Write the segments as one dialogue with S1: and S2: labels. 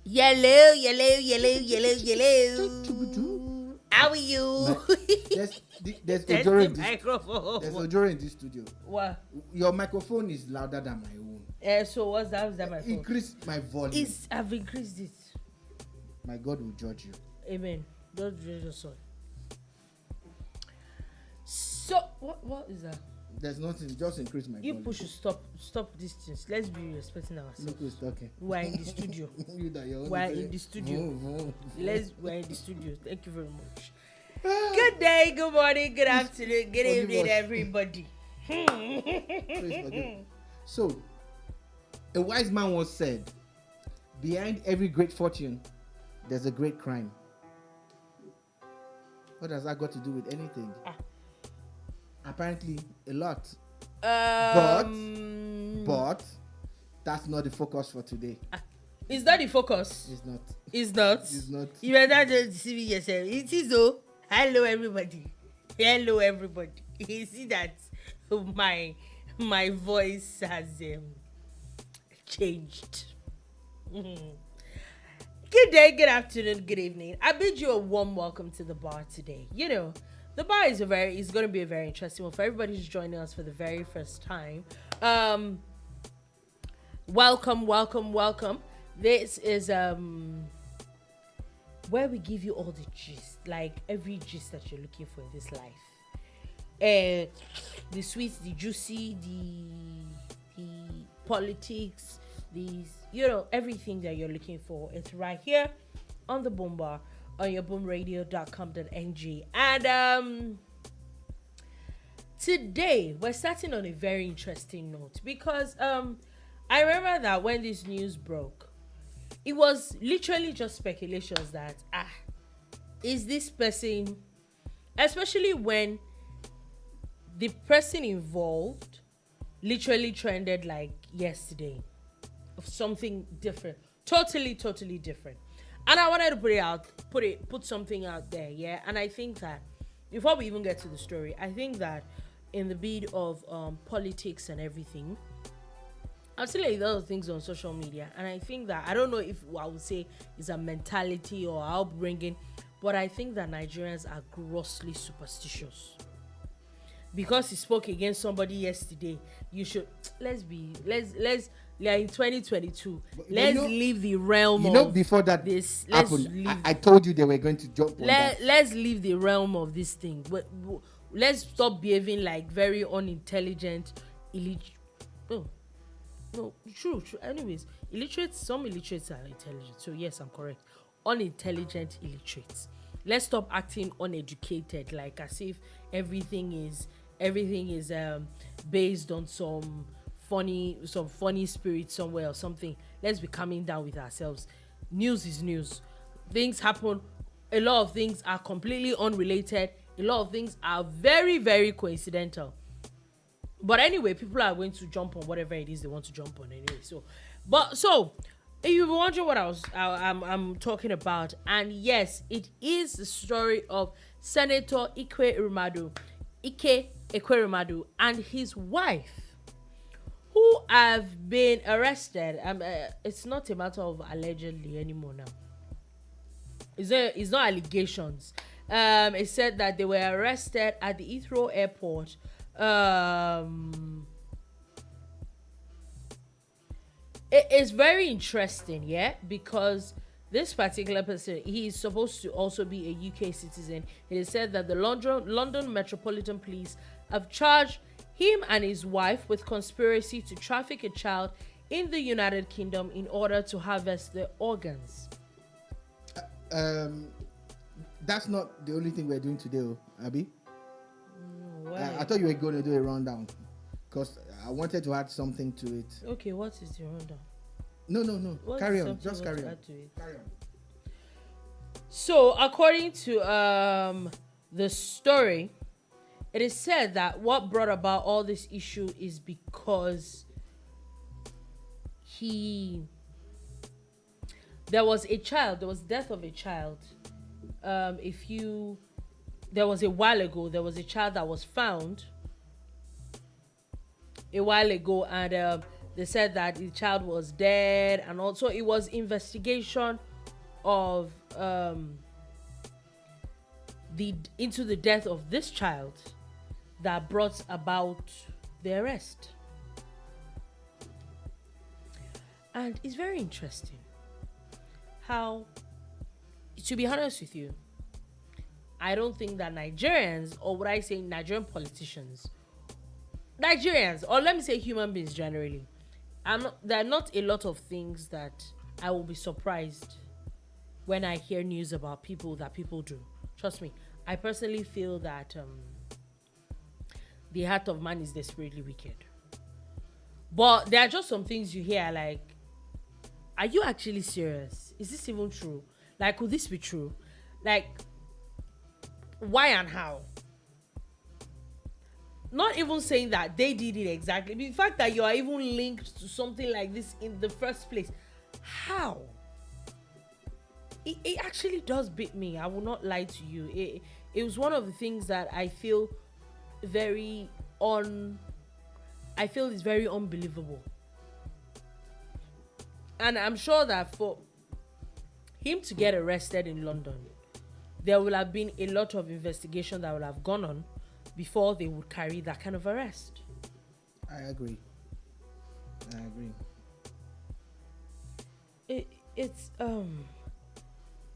S1: Yellow. How are you?
S2: There's
S1: Test
S2: Ojoro
S1: the
S2: in this.
S1: microphone.
S2: There's Ojoro in this studio.
S1: What?
S2: Your microphone is louder than my own.
S1: So what's that? Is that my fault?
S2: Increase my volume.
S1: I've increased it.
S2: My God will judge you.
S1: Amen. Don't judge your son. So what is that?
S2: There's nothing. Just increase my volume.
S1: You should stop these things. Let's be respecting ourselves.
S2: Look who's talking.
S1: We're in the studio. We're in the studio. We're in the studio. Thank you very much. Good day, good morning, good afternoon, good evening, everybody.
S2: So, a wise man once said, behind every great fortune, there's a great crime. What has that got to do with anything? Apparently, a lot. But that's not the focus for today.
S1: Is that the focus?
S2: It's not.
S1: It's not.
S2: It's not.
S1: You better not just deceive yourself. It is though. Hello, everybody. Hello, everybody. You see that my voice has changed. Good day, good afternoon, good evening. I bid you a warm welcome to the bar today. You know, the bar is going to be a very interesting one for everybody who's joining us for the very first time. Welcome. This is where we give you all the gist, like every gist that you're looking for in this life. The sweet, the juicy, the politics, everything that you're looking for. It's right here on the Boom Bar on your boomradio.com.ng. And today we're starting on a very interesting note because I remember that when this news broke, it was literally just speculations that is this person, especially when the person involved literally trended like yesterday of something different, totally different. And I wanted to put something out there, yeah. And I think that before we even get to the story, I think that in the bid of politics and everything, I've seen like a lot of things on social media, and I think that I don't know if I would say it's a mentality or upbringing, but I think that Nigerians are grossly superstitious. Because he spoke against somebody yesterday, you should let's like in 2022. Let's leave the realm of
S2: before that
S1: this.
S2: Happened, I told you they were going to jump on that.
S1: Let's leave the realm of this thing. But let's stop behaving like very unintelligent, illiterate. No, true. Anyways, some illiterates are intelligent. So yes, I'm correct. Unintelligent illiterates. Let's stop acting uneducated, like as if everything is based on some funny spirit somewhere or something. Let's be calming down with ourselves. News is news. Things happen. A lot of things are completely unrelated. A lot of things are very, very coincidental. But anyway, people are going to jump on whatever it is they want to jump on anyway. So if you're wondering what I'm talking about, and yes, it is the story of Senator Ekweremadu, and his wife, who have been arrested. It's not a matter of allegedly anymore now. It's not allegations. It said that they were arrested at the Heathrow Airport. It is very interesting, yeah, because this particular person, he is supposed to also be a UK citizen. It is said that the London Metropolitan Police have charged him and his wife with conspiracy to traffic a child in the United Kingdom in order to harvest their organs.
S2: That's not the only thing we're doing today, Abby.
S1: Why?
S2: I thought you were going to do a rundown because I wanted to add something to it.
S1: Okay, what is the rundown?
S2: No. Carry on. Just carry on.
S1: Carry on. So, according to the story, it is said that what brought about all this issue is because there was death of a child. There was a while ago, there was a child that was found a while ago, and They said that the child was dead, and also it was investigation of into the death of this child that brought about the arrest. And it's very interesting how, to be honest with you, I don't think that Nigerians, or would I say Nigerian politicians, Nigerians, or let me say human beings generally, there are not a lot of things that I will be surprised when I hear news about people that people do. Trust me, I personally feel that the heart of man is desperately wicked. But there are just some things you hear like, are you actually serious? Is this even true? Like, could this be true? Like, why and how? Not even saying that they did it exactly. The fact that you are even linked to something like this in the first place. How? It actually does beat me. I will not lie to you. It was one of the things that I feel is very unbelievable. And I'm sure that for him to get arrested in London, there will have been a lot of investigation that will have gone on before they would carry that kind of arrest.
S2: I agree.
S1: It's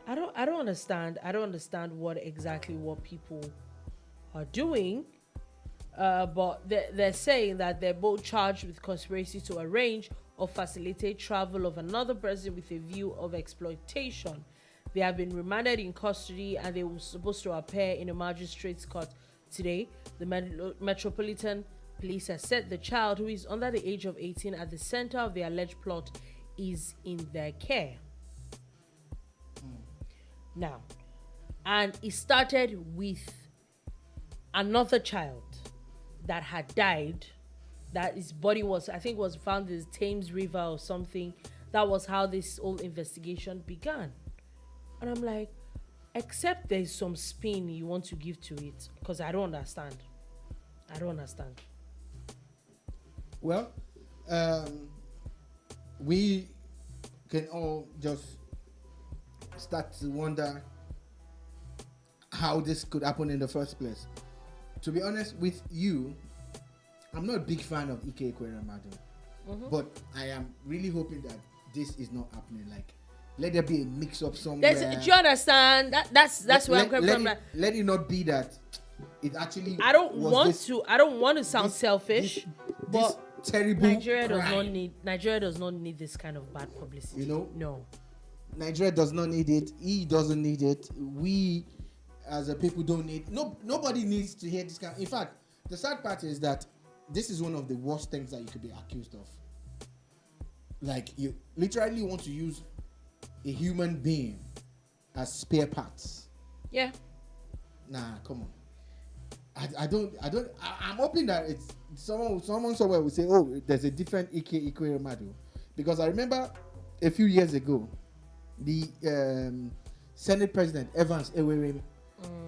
S1: I don't understand. I don't understand what people are doing. But they're saying that they're both charged with conspiracy to arrange or facilitate travel of another person with a view of exploitation. They have been remanded in custody and they were supposed to appear in a magistrate's court today. The Metropolitan Police has said the child, who is under the age of 18 at the center of the alleged plot, is in their care. Now, and it started with another child that had died, that his body was found in the Thames River or something. That was how this whole investigation began. And I'm like, except there's some spin you want to give to it, because I don't understand.
S2: Well, we can all just start to wonder how this could happen in the first place. To be honest with you, I'm not a big fan of ikeekweremadu, but I am really hoping that this is not happening. Like, let there be a mix-up somewhere.
S1: Do you understand? That's where I'm coming from.
S2: Let it not be that it actually.
S1: I don't want to sound selfish, but
S2: terrible.
S1: Nigeria does not need this kind of bad publicity.
S2: You know?
S1: No.
S2: Nigeria does not need it. He doesn't need it. We, as a people, don't need. Nobody needs to hear this kind. In fact, the sad part is that this is one of the worst things that you could be accused of. Like, you literally want to use a human being as spare parts.
S1: Yeah.
S2: Nah, come on. I'm hoping that it's someone somewhere will say, oh, there's a different Ekweremadu. Because I remember a few years ago, the Senate President Evans Ewerem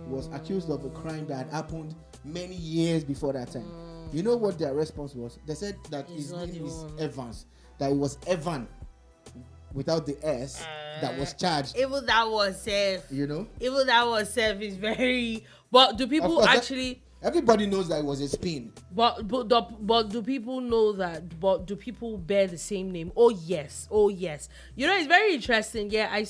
S2: was accused of a crime that had happened many years before that time. You know what their response was? They said that his name is Evans, that it was Evan without the S that was charged.
S1: Even that was safe.
S2: You know?
S1: Even that was safe is very. But do people actually?
S2: Everybody knows that it was a spin.
S1: But do people know that? But do people bear the same name? Oh yes. You know, it's very interesting. Yeah, I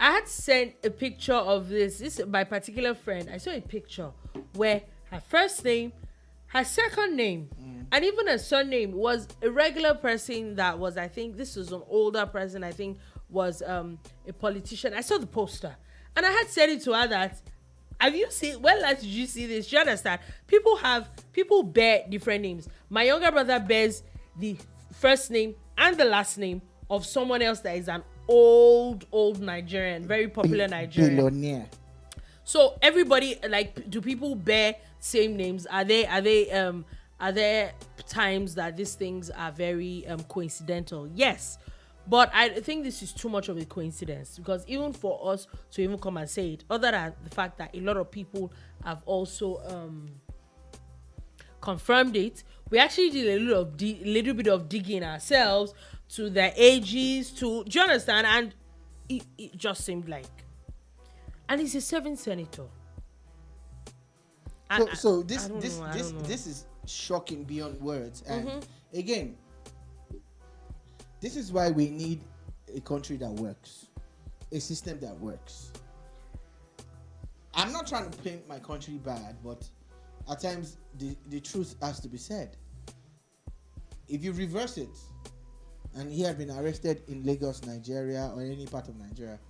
S1: had sent a picture of this my particular friend. I saw a picture where her first name, her second name, and even her surname was a regular person that was, I think this was an older person, I think was a politician. I saw the poster and I had said it to her that, have you seen, when last did you see this? Do you understand? People bear different names. My younger brother bears the first name and the last name of someone else that is an old Nigerian, very popular Nigerian.
S2: Billionaire.
S1: So everybody, like, do people bear same names? Are there times that these things are very coincidental? Yes. But I think this is too much of a coincidence, because even for us to even come and say it, other than the fact that a lot of people have also confirmed it, we actually did a little bit of digging ourselves to their ages, to, do you understand? And it just seemed like, and he's a serving senator.
S2: So
S1: I don't know.
S2: this is shocking beyond words. And again, this is why we need a country that works, a system that works. I'm not trying to paint my country bad, but at times the truth has to be said. If you reverse it, and he had been arrested in Lagos, Nigeria, or any part of Nigeria,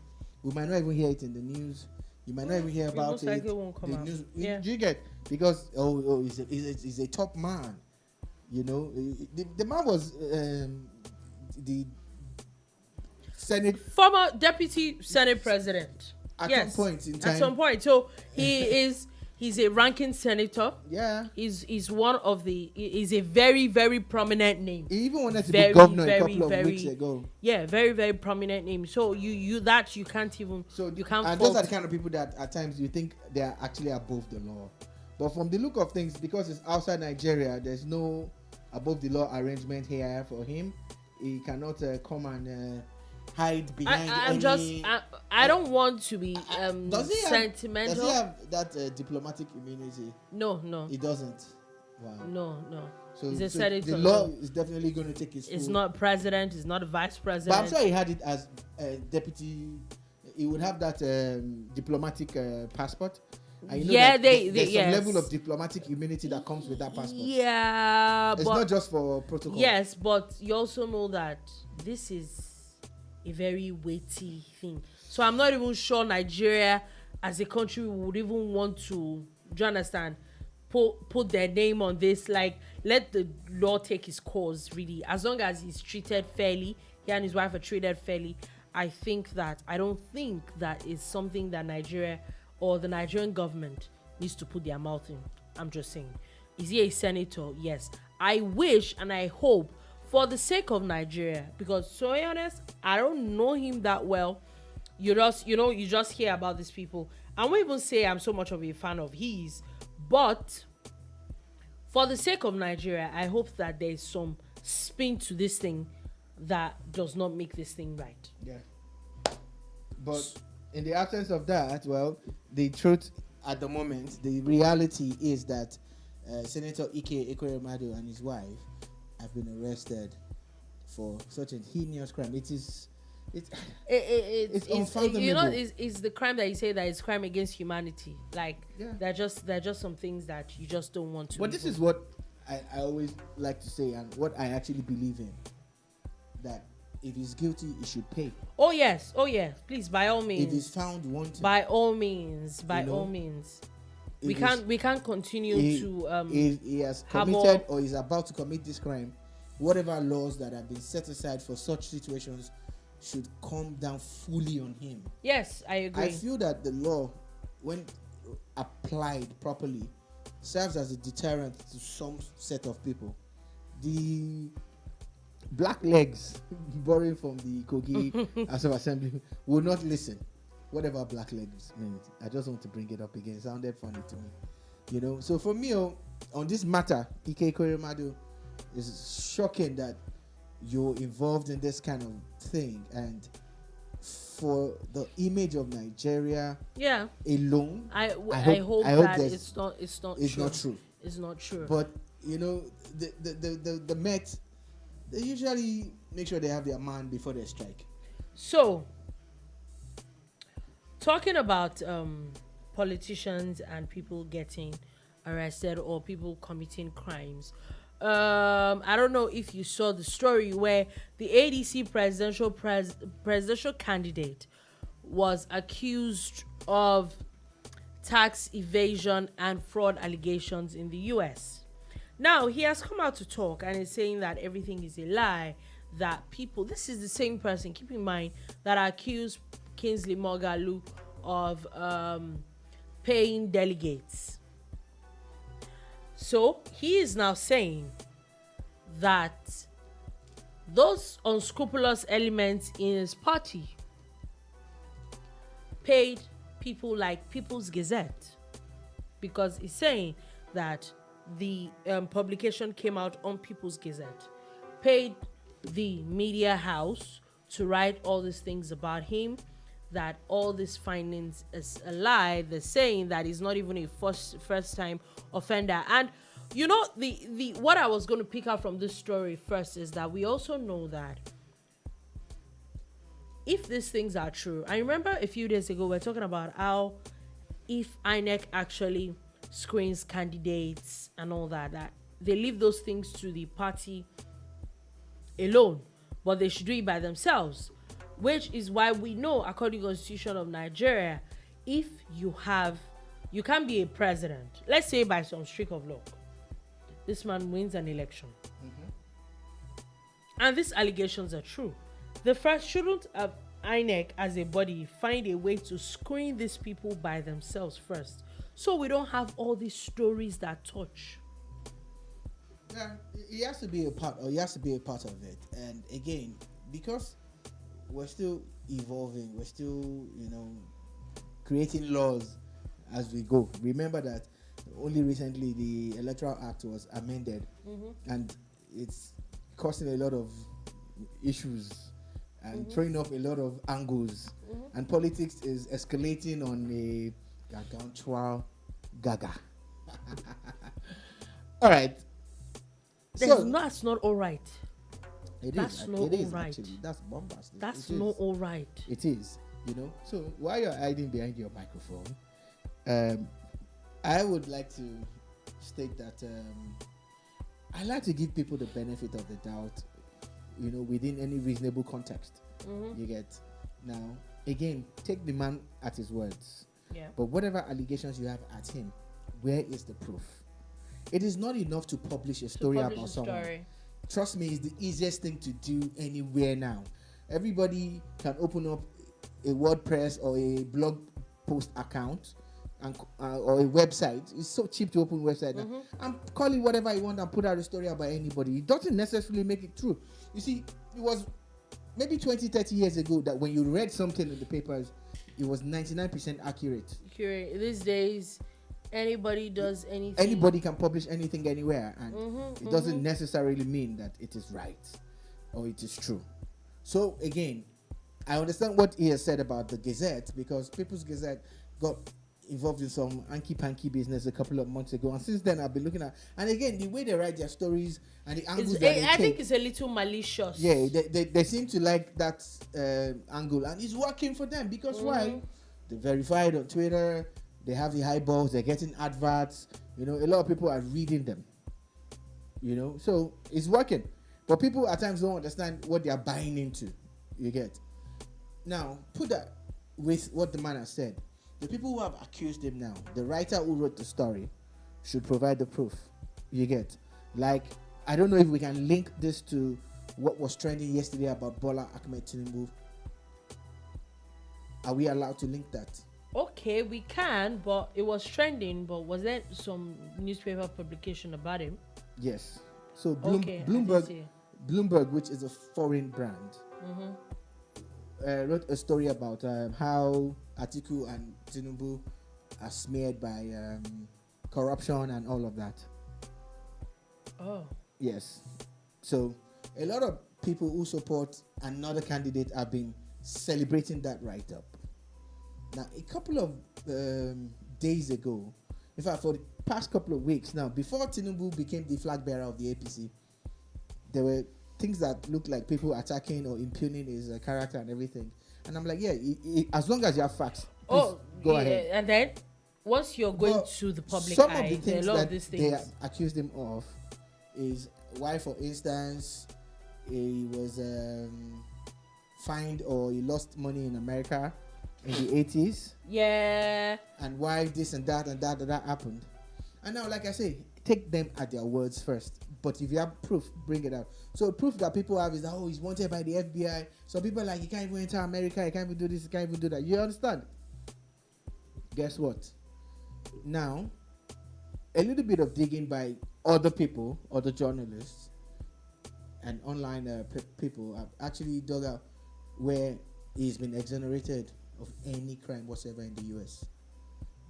S2: we might not even hear it in the news. You might not even hear about it.
S1: Won't come out.
S2: News,
S1: yeah.
S2: Do you get? Because he's a top man. You know, the man was the Senate
S1: former deputy Senate president.
S2: At some point in time.
S1: At some point, so he's a ranking senator.
S2: Yeah.
S1: He's one of the. He's a very, very prominent name.
S2: He even wanted to be governor a couple of weeks ago.
S1: Yeah, very, very prominent name. So you can't even. So you can't.
S2: And those are the kind of people that at times you think they are actually above the law, but from the look of things, because it's outside Nigeria, there's no above the law arrangement here for him. He cannot come and hide behind.
S1: I don't want to be sentimental.
S2: Does he have that diplomatic immunity?
S1: No.
S2: He doesn't. Wow.
S1: No.
S2: So,
S1: he's a senator.
S2: The law is definitely going to take his.
S1: It's not president. It's not a vice president.
S2: But I'm sure he had it as deputy. He would have that diplomatic passport. And you know there's some level of diplomatic immunity that comes with that passport.
S1: Yeah,
S2: it's not just for protocol.
S1: Yes, but you also know that this is a very weighty thing. So I'm not even sure Nigeria as a country would even want to, do you understand, put their name on this. Like, let the law take its course, really. As long as he's treated fairly, he and his wife are treated fairly, I don't think that is something that Nigeria or the Nigerian government needs to put their mouth in. I'm just saying. Is he a senator? Yes. I wish and I hope, for the sake of Nigeria, because to be honest, I don't know him that well. You just hear about these people. I won't even say I'm so much of a fan of his, but for the sake of Nigeria, I hope that there's some spin to this thing that does not make this thing right.
S2: Yeah. But in the absence of that, well, the truth at the moment, the reality is that Senator Ekweremadu and his wife have been arrested for such a heinous crime. It's unfathomable.
S1: You know, it's the crime that you say that is crime against humanity. Like, they're just some things that you just don't want to.
S2: But this is what I always like to say, and what I actually believe in, that if he's guilty, he should pay.
S1: Oh yeah, please, by all means.
S2: If he's found wanting,
S1: by all means. We can't continue to
S2: if he has committed or is about to commit this crime, whatever laws that have been set aside for such situations should come down fully on him.
S1: Yes, I agree.
S2: I feel that the law, when applied properly, serves as a deterrent to some set of people. The black legs borrowing from the Kogi House of Assembly will not listen. Whatever black legs means. I just want to bring it up again. It sounded funny to me. You know, so for me, on this matter, ikeekweremadu, is shocking that you're involved in this kind of thing, and for the image of Nigeria alone,
S1: I hope that it's not true. It's not true.
S2: But you know, the Met, they usually make sure they have their man before they strike.
S1: So, talking about politicians and people getting arrested or people committing crimes, I don't know if you saw the story where the ADC presidential candidate was accused of tax evasion and fraud allegations in the US. Now, he has come out to talk and is saying that everything is a lie, that this is the same person, keep in mind, that accused Kingsley Moghalu of paying delegates. So he is now saying that those unscrupulous elements in his party paid people like People's Gazette, because he's saying that the publication came out on People's Gazette, paid the media house to write all these things about him, that all these findings is a lie. They're saying that he's not even a first time offender. And you know, the what I was going to pick out from this story first is that we also know that if these things are true, I remember a few days ago we were talking about how if INEC actually screens candidates and all that, that they leave those things to the party alone, but they should do it by themselves, which is why we know, according to the Constitution of Nigeria, if you can't be a president, let's say by some streak of luck, this man wins an election, and these allegations are true, the first shouldn't have INEC as a body find a way to screen these people by themselves first, so we don't have all these stories that touch.
S2: Yeah, he has to be a part, or he has to be a part of it. And again, because we're still evolving, we're still, creating laws as we go. Remember that only recently the Electoral Act was amended, and it's causing a lot of issues and throwing up a lot of angles, and politics is escalating on a gargantuan gaga. All right.
S1: That's not all right.
S2: That's not all right. Actually, that's bombastic.
S1: That's not all right.
S2: It is, So while you're hiding behind your microphone, I would like to state that I like to give people the benefit of the doubt, within any reasonable context. You get. Now, again, take the man at his words.
S1: Yeah.
S2: But whatever allegations you have at him, where is the proof? It is not enough to publish a story about someone. Trust me, it's the easiest thing to do anywhere now. Everybody can open up a WordPress or a blog post account or a website. It's so cheap to open a website now. And call it whatever you want and put out a story about anybody. It doesn't necessarily make it true. You see, it was maybe 20, 30 years ago that when you read something in the papers, it was 99% accurate. These
S1: days, anybody does anything.
S2: Anybody can publish anything anywhere, and it doesn't necessarily mean that it is right or it is true. So again, I understand what he has said about the Gazette, because People's Gazette got involved in some hanky-panky business a couple of months ago, and since then I've been looking at, and again, the way they write their stories and the angles I
S1: think it's a little malicious.
S2: Yeah, they seem to like that angle, and it's working for them because why? They're verified on Twitter. They have the eyeballs. They're getting adverts. A lot of people are reading them. So it's working. But people at times don't understand what they are buying into. You get. Now, put that with what the man has said. The people who have accused him now, the writer who wrote the story, should provide the proof. You get. Like, I don't know if we can link this to what was trending yesterday about Bola Tinubu. Are we allowed to link that?
S1: Okay, we can, but it was trending. But was there some newspaper publication about him?
S2: Yes. So Bloomberg, which is a foreign brand, wrote a story about how Atiku and Tinubu are smeared by corruption and all of that.
S1: Oh.
S2: Yes. So a lot of people who support another candidate have been celebrating that write-up. Now, a couple of days ago, in fact, for the past couple of weeks now, before Tinubu became the flag bearer of the APC, there were things that looked like people attacking or impugning his character and everything. And I'm like, yeah, as long as you have facts, go ahead.
S1: And then, once you're going to the public
S2: some
S1: eye,
S2: of the things
S1: a lot
S2: that
S1: of these things
S2: they accused him of is why, for instance, he was fined or he lost money in America in the 80s.
S1: Yeah.
S2: And why this and that happened. And now, like I say, take them at their words first. But if you have proof, bring it out. So proof that people have is that, he's wanted by the FBI. So people are like, he can't even enter America, he can't even do this, he can't even do that. You understand? Guess what? Now, a little bit of digging by other people, other journalists, and online people have actually dug out where he's been exonerated of any crime whatsoever in the US.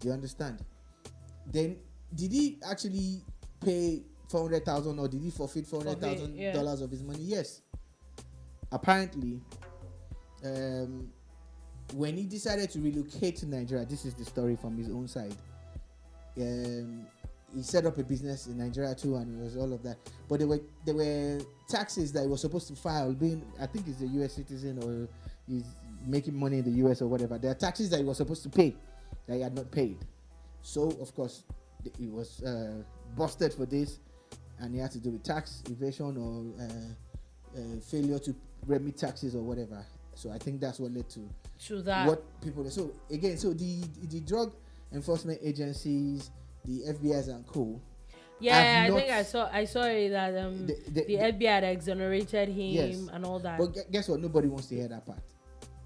S2: Do you understand? Then, did he actually pay 400,000 or did he forfeit $400,000 of his money? Yes. Apparently, when he decided to relocate to Nigeria, this is the story from his own side. He set up a business in Nigeria too, and it was all of that. But there were taxes that he was supposed to file. Being, I think he's a U.S. citizen or he's making money in the U.S. or whatever. There are taxes that he was supposed to pay that he had not paid. So of course he was busted for this, and he had to do with tax evasion or failure to remit taxes or whatever. So I think that's what led to
S1: that.
S2: What people. So again, so the drug enforcement agencies, the FBI's and co.
S1: Yeah, I think I saw it that the FBI had exonerated him and all that.
S2: But guess what? Nobody wants to hear that part.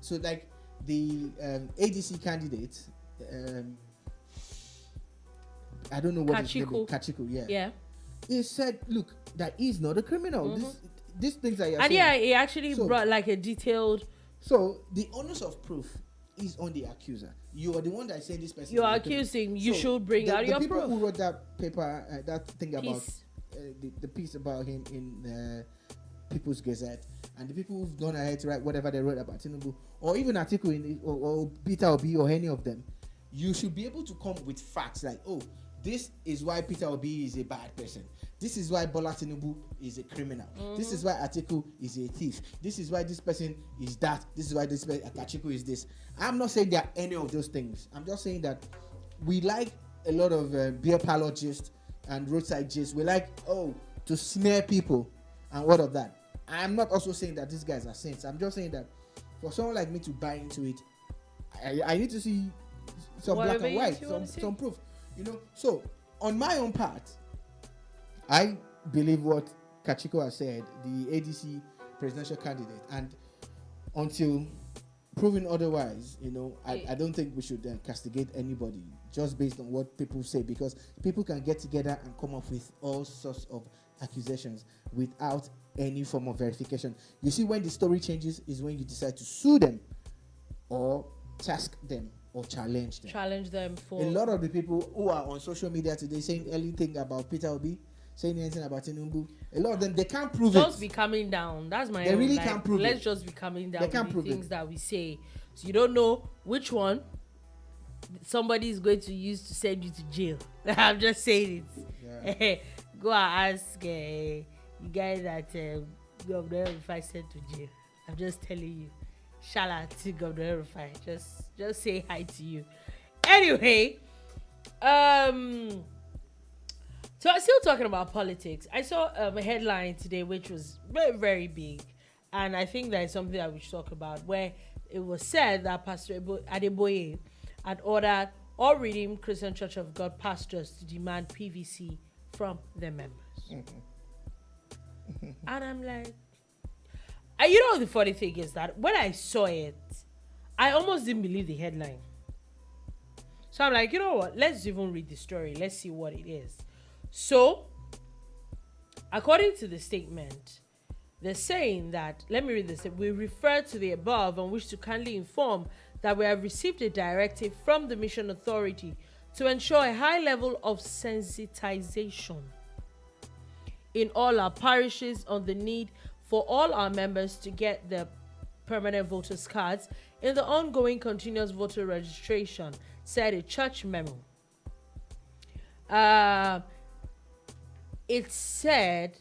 S2: So like the ADC candidate, I don't know what his name is. Kachikwu, yeah. He said, look, that he's not a criminal. Mm-hmm. These things that you're saying.
S1: Yeah, he actually brought like a detailed.
S2: So the onus of proof is on the accuser. You are the one that said this person.
S1: You are accusing. You should bring out your proof.
S2: The people who wrote that paper, that thing about the piece about him in People's Gazette, and the people who've gone ahead to write whatever they wrote about Tinubu, or even article in or Peter Obi or any of them, you should be able to come with facts like, oh, this is why Peter Obi is a bad person. This is why Bola Tinubu is a criminal. Mm-hmm. This is why Atiku is a thief. This is why this person is that. This is why this person, Kachikwu, is this. I'm not saying there are any of those things. I'm just saying that we like a lot of beer parlor gist and roadside gist. We like, to snare people and what of that. I'm not also saying that these guys are saints. I'm just saying that for someone like me to buy into it, I need to see some black and white, some proof. So on my own part, I believe what Kachikwu has said, the ADC presidential candidate, and until proven otherwise, I don't think we should castigate anybody just based on what people say, because people can get together and come up with all sorts of accusations without any form of verification. You see, when the story changes is when you decide to sue them or task them or challenge them for a lot of the people who are on social media today saying anything about Peter Obi, saying anything about Tinubu. A lot of them, they can't prove
S1: just be coming down. That's my
S2: they really can't prove
S1: let's
S2: it.
S1: Just be coming down.
S2: They can't
S1: with
S2: prove
S1: things
S2: it.
S1: That we say, so you don't know which one somebody is going to use to send you to jail. I'm just saying it. Yeah. Go and ask you guys that Governor Rufai sent to jail. I'm just telling you. Shout out to Governor Rufai. Just say hi to you. Anyway, so still talking about politics. I saw a headline today which was very, very big, and I think that is something that we should talk about, where it was said that Pastor Adeboye had ordered all Redeemed Christian Church of God pastors to demand PVC from their members. Mm-hmm. And I'm like, the funny thing is that when I saw it, I almost didn't believe the headline. So I'm like, you know what? Let's even read the story. Let's see what it is. So, according to the statement, they're saying that, let me read this. We refer to the above and wish to kindly inform that we have received a directive from the Mission Authority to ensure a high level of sensitization in all our parishes on the need for all our members to get their permanent voters cards in the ongoing continuous voter registration, said a church memo. It said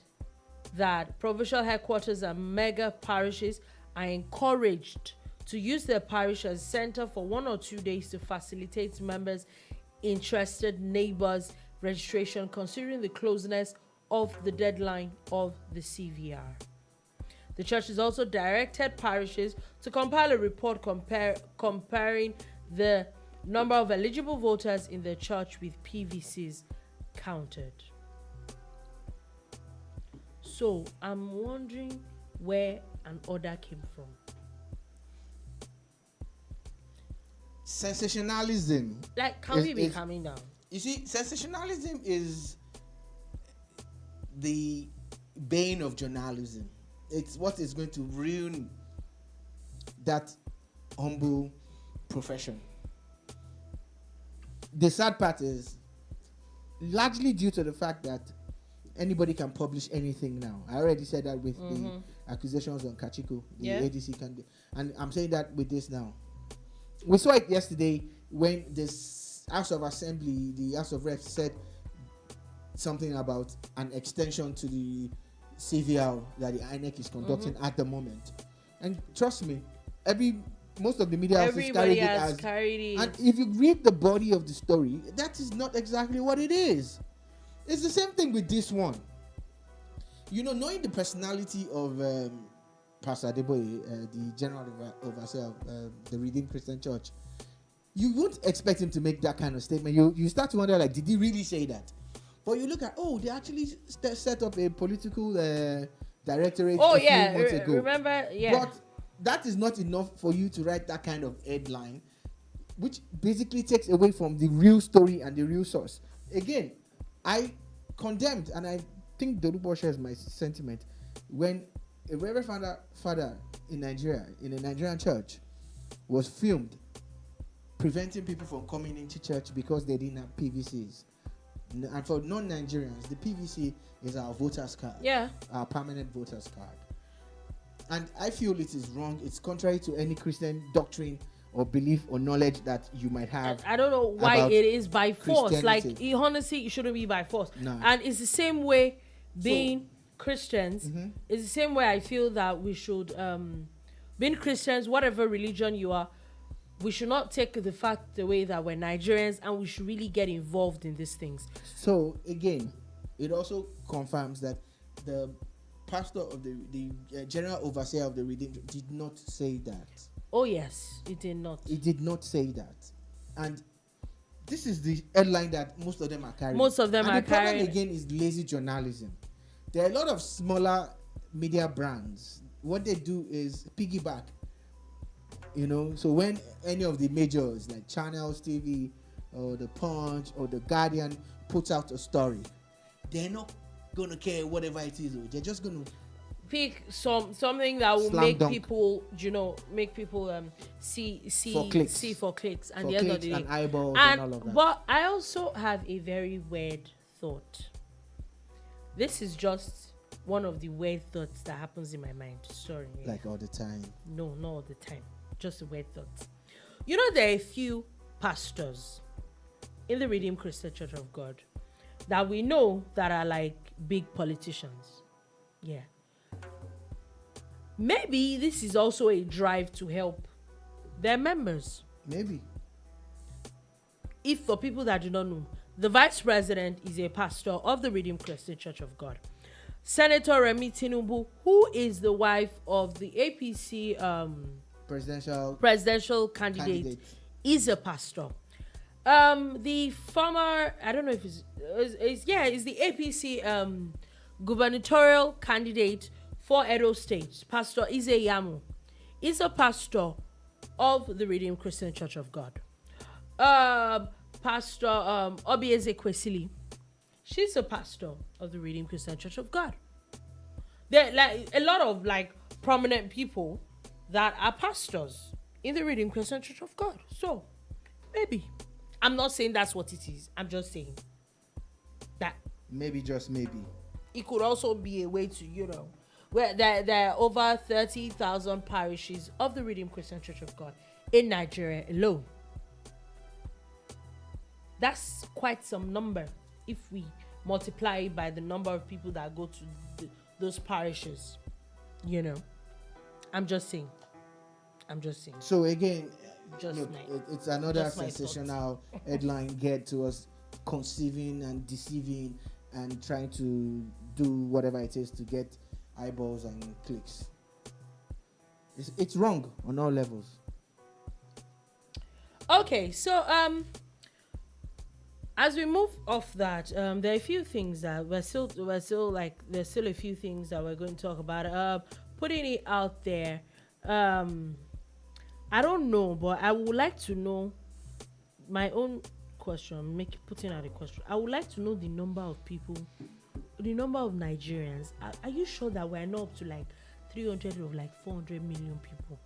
S1: that provincial headquarters and mega parishes are encouraged to use their parish as center for 1 or 2 days to facilitate members' interested neighbors' registration, considering the closeness of the deadline of the CVR. The church has also directed parishes to compile a report comparing the number of eligible voters in the church with PVCs counted. So I'm wondering where an order came from.
S2: Sensationalism.
S1: Like, can we be coming down?
S2: You see, sensationalism is the bane of journalism. It's what is going to ruin that humble profession. The sad part is largely due to the fact that anybody can publish anything now. I already said that with the accusations on Kachikwu, the ADC candidate, and I'm saying that with this now. We saw it yesterday when this House of Assembly, the House of Reps, said something about an extension to the CVR that the INEC is conducting at the moment. And trust me, most of the media houses carried it. And if you read the body of the story, that is not exactly what it is. It's the same thing with this one. You know, knowing the personality of Pastor Adeboye, the general overseer of the Redeemed Christian Church, you wouldn't expect him to make that kind of statement. You start to wonder, like, did he really say that? But you look at, they actually set up a political directorate a few months ago.
S1: Remember,
S2: But that is not enough for you to write that kind of headline, which basically takes away from the real story and the real source. Again, I condemned, and I think Dorubo shares my sentiment, when a Reverend Father in Nigeria, in a Nigerian church, was filmed preventing people from coming into church because they didn't have PVCs. And for non-Nigerians, the PVC is our voters card.
S1: Yeah.
S2: Our permanent voters card. And I feel it is wrong. It's contrary to any Christian doctrine or belief or knowledge that you might have.
S1: I don't know why it is by force. Like, honestly, it shouldn't be by force.
S2: No.
S1: And it's the same way being Christians. It's the same way I feel that we should, being Christians, whatever religion you are, we should not take the fact away that we're Nigerians, and we should really get involved in these things.
S2: So again, it also confirms that the pastor of the general overseer of the Redeemed did not say that.
S1: Oh yes, it did not.
S2: It did not say that. And this is the headline that most of them are carrying.
S1: The problem
S2: again is lazy journalism. There are a lot of smaller media brands. What they do is piggyback. You know, so when any of the majors like Channels TV or the Punch or the Guardian puts out a story, they're not gonna care whatever it is. They're just gonna
S1: pick something that will make people, see for clicks, and the end of the day,
S2: and eyeballs and all of that.
S1: But I also have a very weird thought. This is just one of the weird thoughts that happens in my mind. Sorry.
S2: Like all the time?
S1: No, not all the time. Just a weird thought. You know, there are a few pastors in the Redeemed Christian Church of God that we know that are like big politicians. Yeah. Maybe this is also a drive to help their members.
S2: Maybe.
S1: If for people that do not know, the vice president is a pastor of the Redeemed Christian Church of God. Senator Tinubu, who is the wife of the APC presidential candidate, is a pastor. The former, I don't know if is the APC gubernatorial candidate for Edo State, Pastor Ize is a pastor of the Redeemed Christian Church of God. Pastor Obieze Kwesili, she's a pastor of the Redeemed Christian Church of God. There like a lot of like prominent people that are pastors in the Redeemed Christian Church of God. So maybe, I'm not saying that's what it is. I'm just saying that
S2: maybe, just maybe,
S1: it could also be a way to, where there are over 30,000 parishes of the Redeemed Christian Church of God in Nigeria alone. That's quite some number if we multiply it by the number of people that go to those parishes. I'm just saying.
S2: So again, it's another sensational headline geared to us conceiving and deceiving and trying to do whatever it is to get eyeballs and clicks. It's wrong on all levels.
S1: Okay, so as we move off that, there are a few things that there's still a few things that we're going to talk about. Putting it out there, I don't know, but I would like to know my own question. Putting out a question. I would like to know the number of people, the number of Nigerians. Are you sure that we're not up to like 300 or like 400 million people?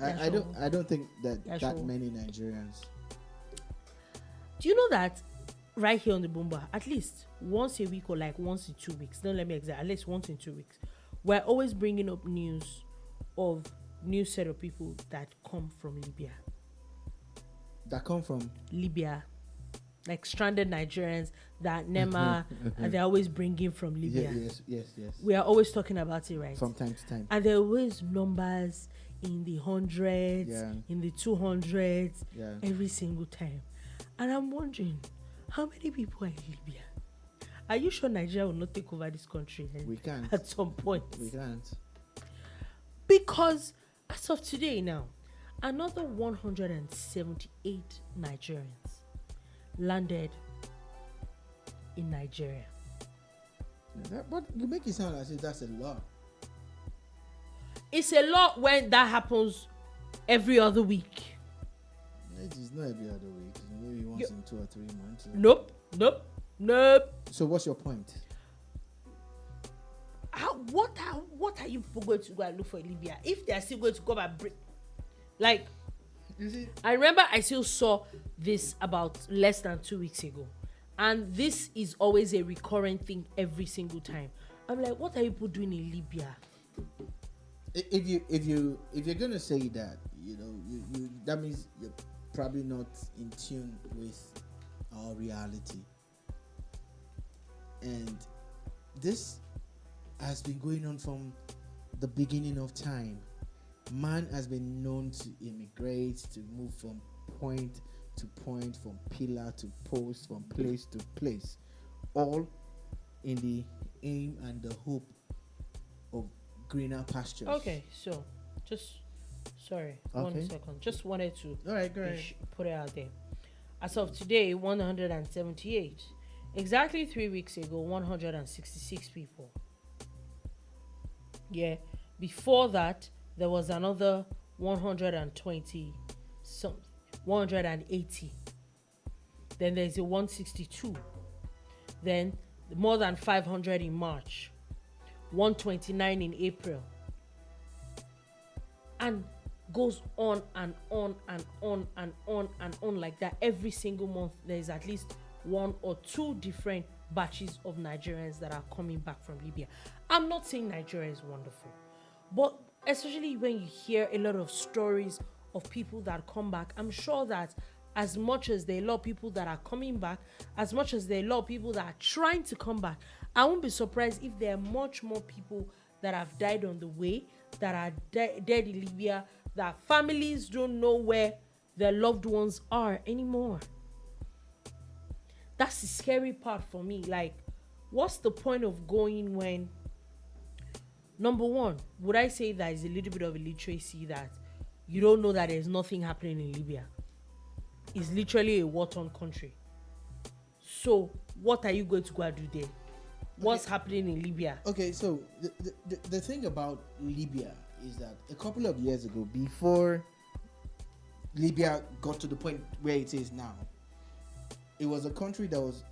S2: I don't think that many Nigerians.
S1: Do you know that right here on the Boomba, at least once a week or like once in 2 weeks. Don't let me exact. At least once in 2 weeks, we're always bringing up news of new set of people that come from Libya.
S2: That come from
S1: Libya, like stranded Nigerians that NEMA and they're always bringing from Libya.
S2: Yes.
S1: We are always talking about it, right?
S2: From time to time.
S1: And there are always numbers in the hundreds, in the 200s, every single time. And I'm wondering, how many people are in Libya? Are you sure Nigeria will not take over this country?
S2: We can't.
S1: At some point.
S2: We can't.
S1: Because as of today now, another 178 Nigerians landed in Nigeria.
S2: But you make it sound as if that's a lot.
S1: It's a lot when that happens every other week.
S2: It is not every other week. Maybe once in 2 or 3 months.
S1: Nope.
S2: So what's your point?
S1: What are you people going to go and look for in Libya if they are still going to come and break? Like, I remember I still saw this about less than 2 weeks ago, and this is always a recurrent thing every single time. I'm like, what are you people doing in Libya?
S2: If you're gonna say that, you that means you're probably not in tune with our reality, and this has been going on from the beginning of time. Man has been known to immigrate, to move from point to point, from pillar to post, from place to place, all in the aim and the hope of greener pastures.
S1: Okay, so sorry, 1 second. Just wanted to
S2: all right, go ahead.
S1: Put it out there. As of today, 178. Exactly 3 weeks ago, 166 people. Yeah. Before that, there was another 120 something, 180. Then there's a 162. Then more than 500 in March. 129 in April. And goes on and on and on and on and on like that. Every single month, there's at least 1 or 2 different batches of Nigerians that are coming back from Libya. I'm not saying Nigeria is wonderful, but especially when you hear a lot of stories of people that come back, I'm sure that as much as there are a lot of people that are coming back, as much as there are a lot of people that are trying to come back, I won't be surprised if there are much more people that have died on the way, that are dead in Libya, that families don't know where their loved ones are anymore. That's the scary part for me. Like, what's the point of going when, number one, would I say that is a little bit of illiteracy that you don't know that there's nothing happening in Libya? It's literally a war-torn country. So what are you going to go and do there? What's happening in Libya?
S2: Okay, so the thing about Libya is that a couple of years ago, before Libya got to the point where it is now, it was a country that was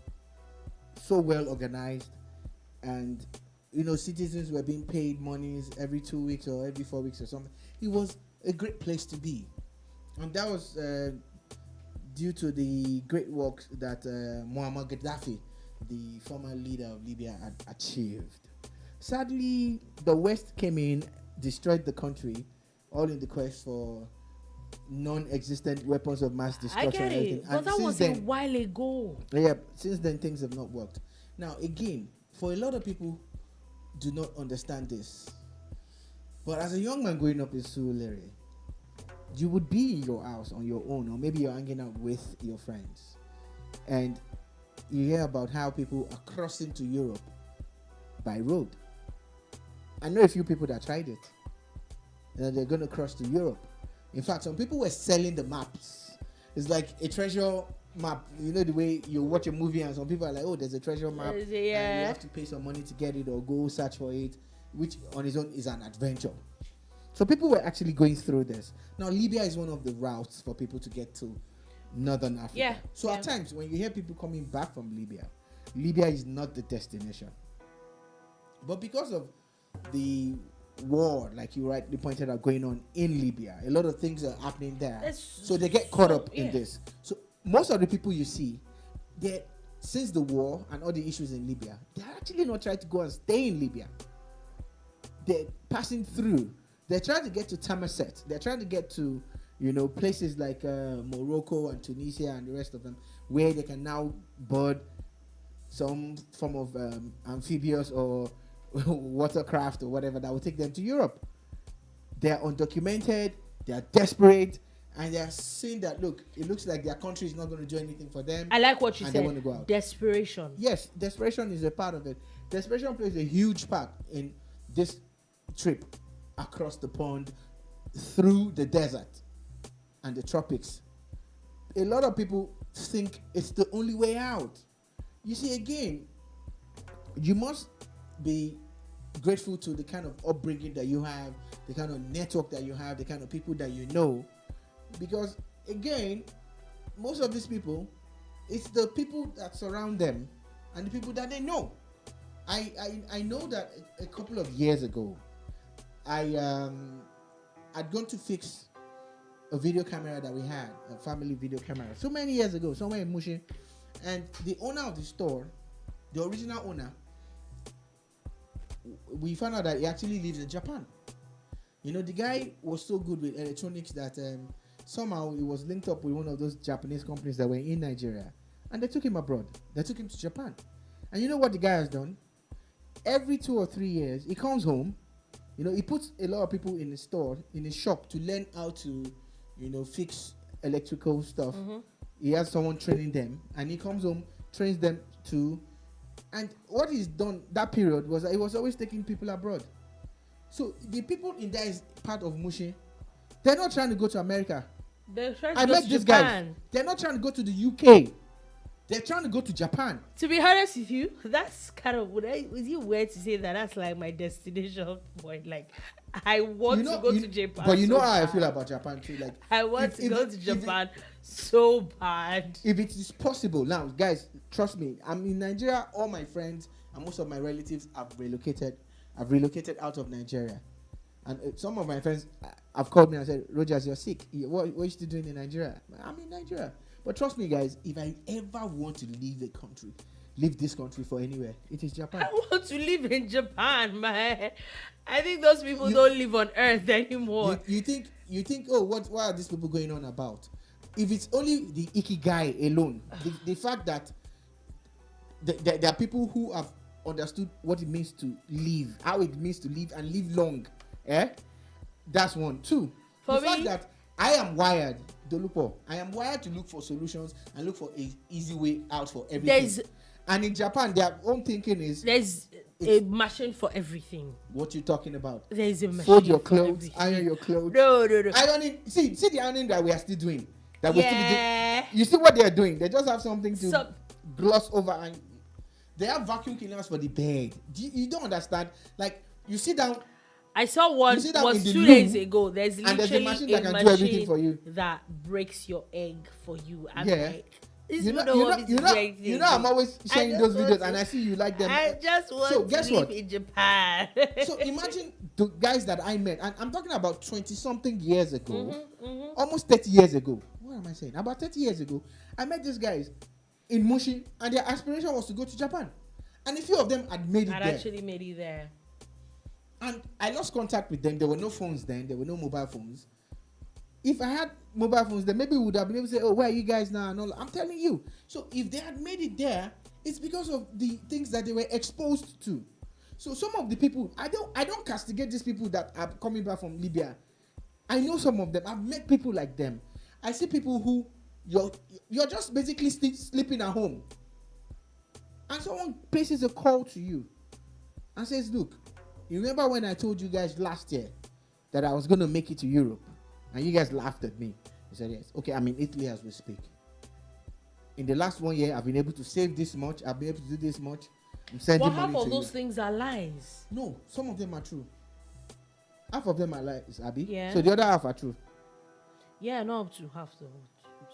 S2: so well organized, and citizens were being paid monies every 2 weeks or every 4 weeks or something. It was a great place to be, and that was due to the great work that Muammar Gaddafi, the former leader of Libya, had achieved. Sadly, the West came in, destroyed the country, all in the quest for non-existent weapons of mass destruction.
S1: I get it, but that was a while ago.
S2: Yeah, since then things have not worked. Now again, for a lot of people do not understand this, but as a young man growing up in Surulere, you would be in your house on your own, or maybe you're hanging out with your friends, and you hear about how people are crossing to Europe by road. I know a few people that tried it, and they're going to cross to Europe. In fact, some people were selling the maps. It's like a treasure map. You know the way you watch a movie and some people are like, oh, there's a treasure map. And you have to pay some money to get it or go search for it, which on its own is an adventure. So people were actually going through this. Now, Libya is one of the routes for people to get to Northern Africa.
S1: Yeah.
S2: So at times, when you hear people coming back from Libya, Libya is not the destination. But because of the war, like you rightly pointed out, going on in Libya, a lot of things are happening there. So they get caught up in this. So most of the people you see, they're since the war and all the issues in Libya, they're actually not trying to go and stay in Libya. They're passing through. They're trying to get to Tamaset. They're trying to get to, places like Morocco and Tunisia and the rest of them, where they can now board some form of amphibious or watercraft or whatever that will take them to Europe. They're undocumented. They're desperate. And they're saying that, look, it looks like their country is not going to do anything for them.
S1: I like what you
S2: said.
S1: said.
S2: They want to go out.
S1: Desperation.
S2: Yes, desperation is a part of it. Desperation plays a huge part in this trip across the pond, through the desert and the tropics. A lot of people think it's the only way out. You see, again, you must be grateful to the kind of upbringing that you have, the kind of network that you have, the kind of people that you know. Because, again, most of these people, it's the people that surround them and the people that they know. I know that a couple of years ago, I'd gone to fix a video camera that we had, a family video camera, so many years ago, somewhere in Mushi. And the owner of the store, the original owner, we found out that he actually lives in Japan. The guy was so good with electronics that somehow he was linked up with one of those Japanese companies that were in Nigeria. And they took him abroad. They took him to Japan. And you know what the guy has done? Every 2 or 3 years, he comes home. He puts a lot of people in the store, in his shop, to learn how to, fix electrical stuff. Mm-hmm. He has someone training them, and he comes home, trains them too. And what he's done that period was that he was always taking people abroad. So the people in that part of Mushi, they're not trying to go to America.
S1: They're trying to go to Japan.
S2: They're not trying to go to the UK. They're trying to go to Japan.
S1: To be honest with you, that's kind of, is it weird to say that that's like my destination point? Like, I want to go to Japan.
S2: But you know how I feel about Japan too. Like,
S1: I want to go to Japan so bad.
S2: If it is possible, now, guys, trust me. I'm in Nigeria. All my friends and most of my relatives have relocated. I've relocated out of Nigeria. And some of my friends have called me and said, Rogers, you're sick. What are you still doing in Nigeria? I'm in Nigeria. But trust me, guys, if I ever want to leave this country for anywhere, it is Japan.
S1: I want to live in Japan, man. I think those people don't live on Earth anymore.
S2: You think, oh, what are these people going on about? If it's only the ikigai alone, the fact that there are people who have understood what it means to live, how it means to live and live long, that's one. Two, the fact that I am wired, Dolupo, I am wired to look for solutions and look for an easy way out for everything. And in Japan, their own thinking is
S1: there's a machine for everything.
S2: What you talking about?
S1: There's a machine.
S2: Fold your clothes, iron your clothes.
S1: No.
S2: Ironing. See the ironing that we are still doing. That we're still doing. You see what they are doing? They just have something to gloss over, and they have vacuum cleaners for the bed. You don't understand. Like, you sit down.
S1: I saw one was 2 days ago. There's literally a machine that can do everything for you, that breaks your egg for you. I'm like,
S2: I'm always sharing those videos, and I see you like them.
S1: I just want to live in Japan.
S2: So imagine the guys that I met, and I'm talking about 20-something years ago, almost 30 years ago. What am I saying? About 30 years ago, I met these guys in Mushi, and their aspiration was to go to Japan. And a few of them had made it there.
S1: Actually made it there.
S2: And I lost contact with them. There were no phones then. There were no mobile phones. If I had mobile phones, then maybe we would have been able to say, oh, where are you guys now? And all. I'm telling you. So if they had made it there, it's because of the things that they were exposed to. So some of the people, I don't castigate these people that are coming back from Libya. I know some of them. I've met people like them. I see people who you're just basically sleeping at home. And someone places a call to you and says, look, you remember when I told you guys last year that I was going to make it to Europe? And you guys laughed at me. I said, yes. Okay, I'm in Italy as we speak. In the last 1 year, I've been able to save this much. I've been able to do this much. I'm sending money to you.
S1: Half of those things are lies.
S2: No, some of them are true. Half of them are lies, Abby.
S1: Yeah.
S2: So the other half are true.
S1: Yeah, not up to half the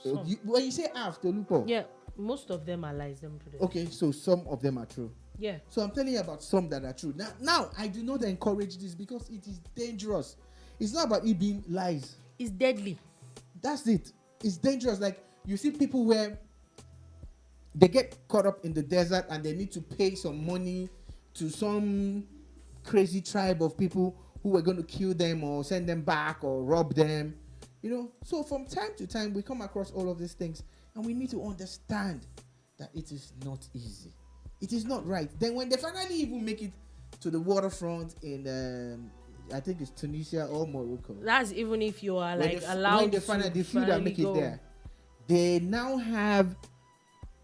S1: whole.
S2: When you say half, the loophole.
S1: Yeah, most of them are lies.
S2: Okay, so some of them are true.
S1: Yeah.
S2: So I'm telling you about some that are true. Now I do not encourage this because it is dangerous. It's not about it being lies.
S1: It's deadly.
S2: That's it. It's dangerous. Like, you see people where they get caught up in the desert and they need to pay some money to some crazy tribe of people who were going to kill them or send them back or rob them. So from time to time we come across all of these things, and we need to understand that it is not easy. It is not right. Then when they finally even make it to the waterfront in I think it's Tunisia or Morocco.
S1: That's even if you are allowed
S2: when they finally make it there, they now have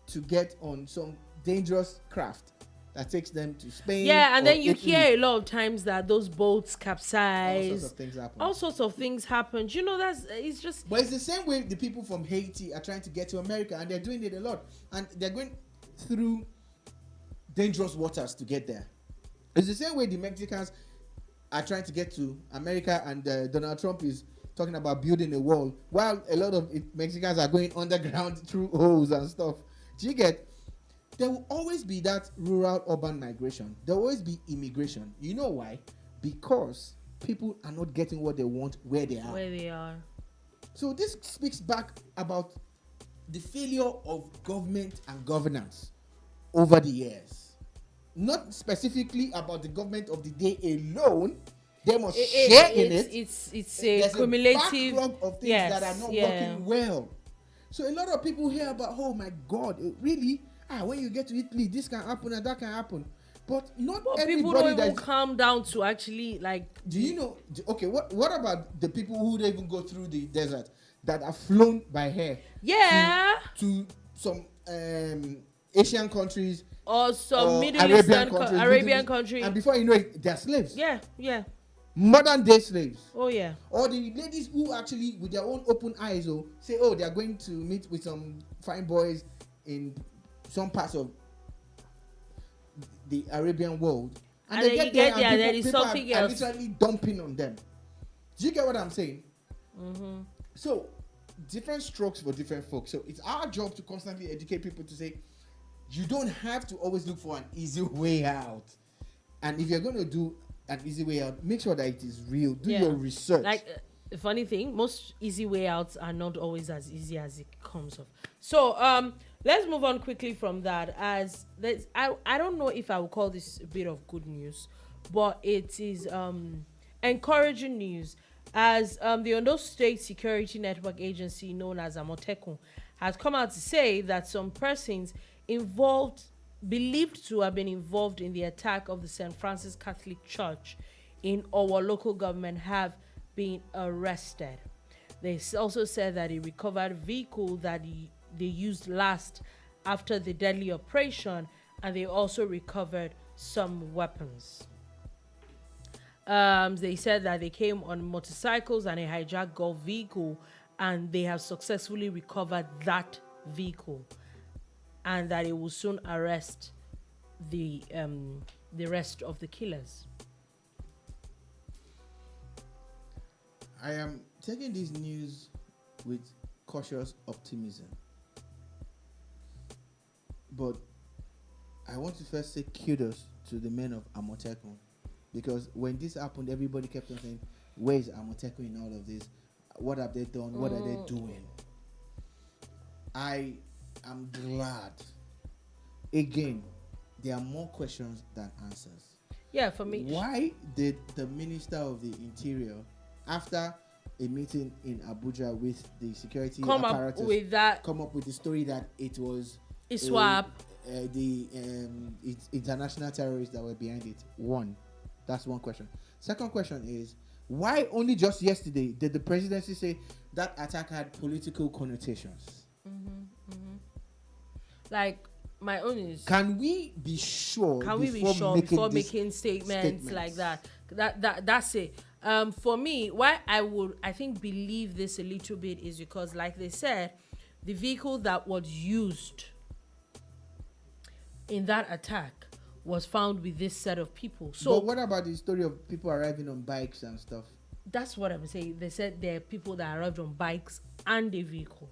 S2: to get on some dangerous craft that takes them to Spain.
S1: Yeah, and then you
S2: Italy.
S1: hear a lot of times that those boats capsize.
S2: All sorts of things happen.
S1: It's just.
S2: But it's the same way the people from Haiti are trying to get to America, and they're doing it a lot, and they're going through dangerous waters to get there. It's the same way the Mexicans are trying to get to America, and Donald Trump is talking about building a wall, while a lot of Mexicans are going underground through holes and stuff. Do you get? There will always be that rural-urban migration. There will always be immigration. You know why? Because people are not getting what they want where they are. So this speaks back about the failure of government and governance over the years. Not specifically about the government of the day alone. They must share in it.
S1: It's a cumulative
S2: backlog of things that are not working well. So a lot of people hear about, oh my God, really? When you get to Italy, this can happen and that can happen. But everybody.
S1: People don't even calm down to actually
S2: Do you know? Okay, what about the people who don't even go through the desert that are flown by air?
S1: Yeah.
S2: To some Asian countries
S1: or some Middle Eastern Arabian countries,
S2: and before you know it, they're slaves.
S1: Yeah.
S2: Modern day slaves.
S1: Oh yeah.
S2: Or the ladies who actually, with their own open eyes, say, they are going to meet with some fine boys in some parts of the Arabian world, and they get there, and there is something else. Are literally dumping on them. Do you get what I'm saying?
S1: Mm-hmm.
S2: So, different strokes for different folks. So it's our job to constantly educate people to say, you don't have to always look for an easy way out. And if you're going to do an easy way out, make sure that it is real. Do your research.
S1: The funny thing, most easy way outs are not always as easy as it comes off. So let's move on quickly from that. I don't know if I will call this a bit of good news, but it is encouraging news, as the Ondo State Security Network Agency, known as Amotekun, has come out to say that some persons believed to have been involved in the attack of the St. Francis Catholic Church in Owo local government have been arrested. They also said that a recovered vehicle that they used last after the deadly operation, and they also recovered some weapons. They said that they came on motorcycles and a hijacked golf vehicle, and they have successfully recovered that vehicle, and that it will soon arrest the rest of the killers.
S2: I am taking this news with cautious optimism, but I want to first say kudos to the men of Amotekun, because when this happened, everybody kept on saying, where is Amotekun in all of this? What have they done? What are they doing? I am glad. Again, there are more questions than answers.
S1: Yeah, for me.
S2: Why did the Minister of the Interior, after a meeting in Abuja with the security apparatus, come up with the story that it was
S1: ISWAP,
S2: it's international terrorists that were behind it? That's one question. Second question is, why only just yesterday did the presidency say that attack had political connotations?
S1: Like, my own is,
S2: can we be sure
S1: before making statements like that? That's it. For me, why I think believe this a little bit is because, like they said, the vehicle that was used in that attack was found with this set of people. So,
S2: but what about the story of people arriving on bikes and stuff?
S1: That's what I'm saying. They said there are people that arrived on bikes and a vehicle.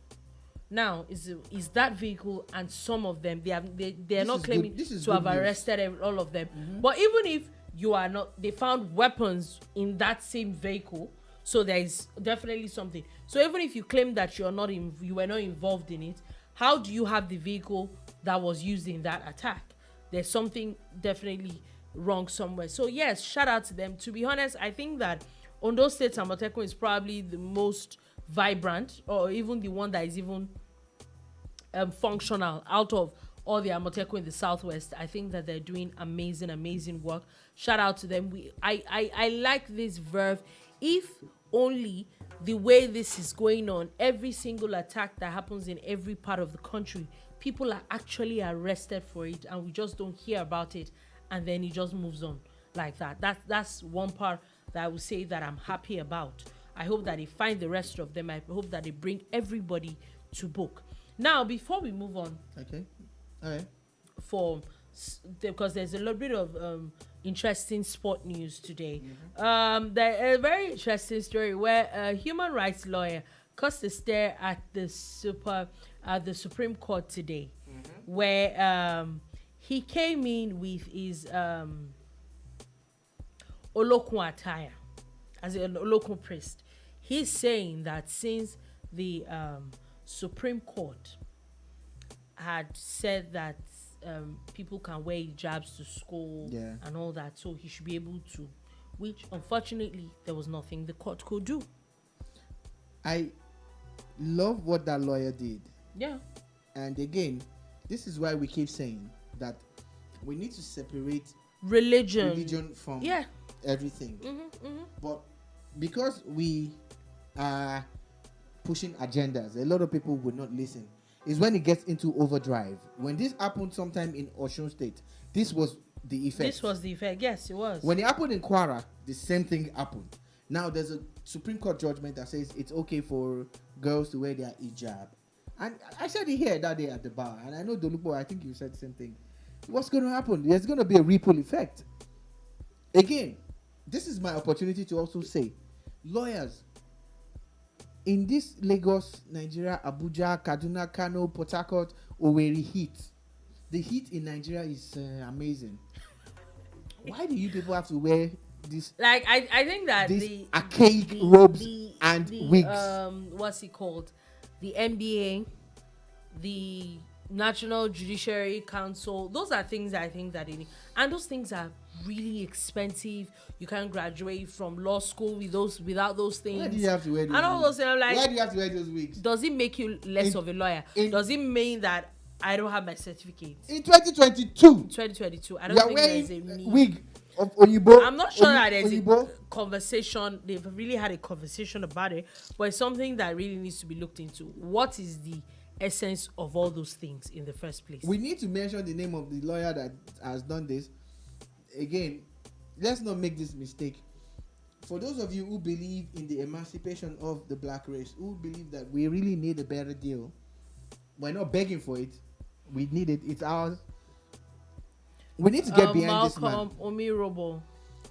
S1: Now, is that vehicle, and some of them, they are not claiming to have arrested all of them. Mm-hmm. But even if you are not, they found weapons in that same vehicle, so there is definitely something. So even if you claim that you were not involved in it, how do you have the vehicle that was used in that attack. There's something definitely wrong somewhere. So yes, shout out to them. To be honest, I think that Ondo State Amotekun is probably the most vibrant, or even the one that is even functional out of all the Amotekun in the southwest. I think that they're doing amazing work. Shout out to them. I like this verve. If only the way this is going on, every single attack that happens in every part of the country, people are actually arrested for it, and we just don't hear about it, and then it just moves on like that. That's one part that I would say that I'm happy about. I hope that they find the rest of them. I hope that they bring everybody to book. Now, before we move on,
S2: okay, all right,
S1: because there's a little bit of interesting sport news today. There's a very interesting story where a human rights lawyer cast a stare at the Supreme Court today, where he came in with his Olokun attire as an Olokun priest. He's saying that since the Supreme Court had said that people can wear hijabs to school and all that, so he should be able to, which unfortunately there was nothing the court could do.
S2: I love what that lawyer did.
S1: Yeah.
S2: And again, this is why we keep saying that we need to separate religion from everything. But because we are pushing agendas, a lot of people would not listen. Is when it gets into overdrive. When this happened sometime in Osun State, this was the effect.
S1: Yes, it was.
S2: When it happened in Kwara, the same thing happened. Now there's a Supreme Court judgment that says it's okay for girls to wear their hijab. And I said it here that day at the bar, and I know Dolupo, I think you said the same thing. What's going to happen? There's going to be a ripple effect. Again, this is my opportunity to also say, lawyers, in this Lagos, Nigeria, Abuja, Kaduna, Kano, Port Harcourt, Owerri heat, the heat in Nigeria is amazing. Why do you people have to wear this?
S1: Like, I think that
S2: the archaic robes and wigs.
S1: What's it called? The NBA, the National Judiciary Council. Those are things I think that they need, and those things are really expensive. You can't graduate from law school without those things.
S2: Why do you have to wear those?
S1: And all those things. I'm like,
S2: why do you have to wear those wigs?
S1: Does it make you less of a lawyer? Does it mean that I don't have my certificate?
S2: In 2022,
S1: I don't think there's a need.
S2: Wig of Oyibo.
S1: I'm not sure that there's a conversation. They've really had a conversation about it, but it's something that really needs to be looked into. What is the essence of all those things in the first place?
S2: We need to mention the name of the lawyer that has done this. Again, let's not make this mistake. For those of you who believe in the emancipation of the black race, who believe that we really need a better deal, we're not begging for it. We need it. It's ours. We need to get behind this man.
S1: Malcolm Omirobo.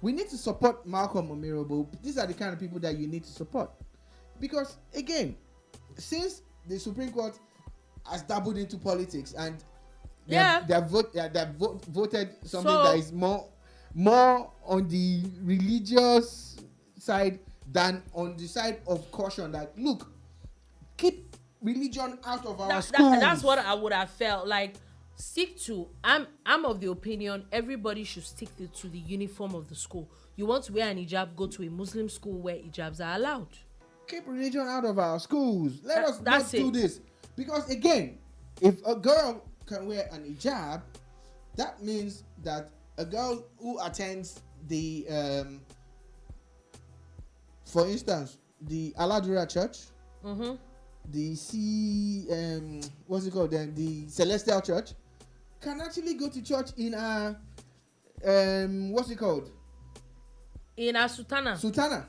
S2: We need to support Malcolm Omirobo. These are the kind of people that you need to support. Because, again, since the Supreme Court has dabbled into politics and they have voted something that is more on the religious side than on the side of caution, that look, keep religion out of our schools.
S1: That's what I would have felt like. Stick to. I'm of the opinion everybody should stick to the uniform of the school. You want to wear an hijab, go to a Muslim school where hijabs are allowed.
S2: Keep religion out of our schools. Let us not do this. Because again, if a girl can wear an hijab, that means that a girl who attends the for instance, the Aladura Church, the the Celestial Church, can actually go to church in a in a sutana.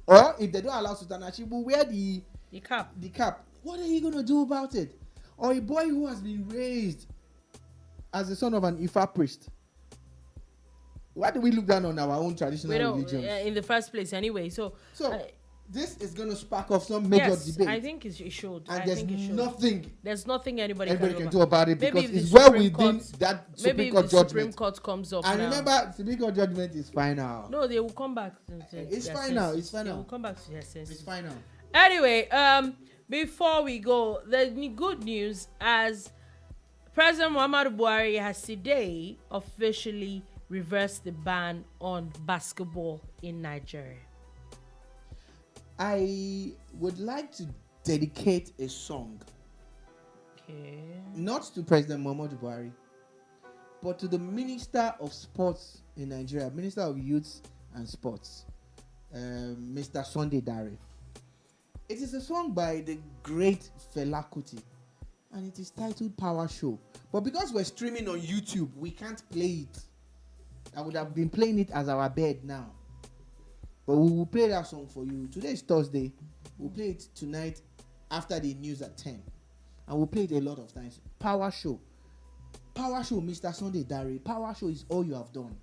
S2: Or if they don't allow sutana, she will wear the cap. What are you going to do about it? Or a boy who has been raised as the son of an Ifa priest. Why do we look down on our own traditional religions?
S1: In the first place anyway. So
S2: this is going to spark off some major debate.
S1: I think it should.
S2: And there's nothing
S1: anybody can
S2: do about it, because
S1: maybe
S2: it's well within that Supreme Court judgment.
S1: Supreme Court comes up.
S2: And remember, Supreme Court judgment is final.
S1: No, they will come back.
S2: It's final. It's final.
S1: They will come back to their senses.
S2: It's final.
S1: Anyway, before we go, the good news, as President Muhammadu Buhari has today officially reversed the ban on basketball in Nigeria.
S2: I would like to dedicate a song,
S1: Okay.
S2: not to President Muhammadu Buhari, but to the Minister of Sports in Nigeria, Minister of Youth and Sports, Mr. Sundaydare. It is a song by the great Fela Kuti, and it is titled Power Show. But because we're streaming on YouTube, we can't play it. I would have been playing it as our bed now. But we will play that song for you. Today is Thursday. We'll play it tonight after the news at 10. And we'll play it a lot of times. Power Show. Power Show, Mr. Sundaydare. Power Show is all you have done,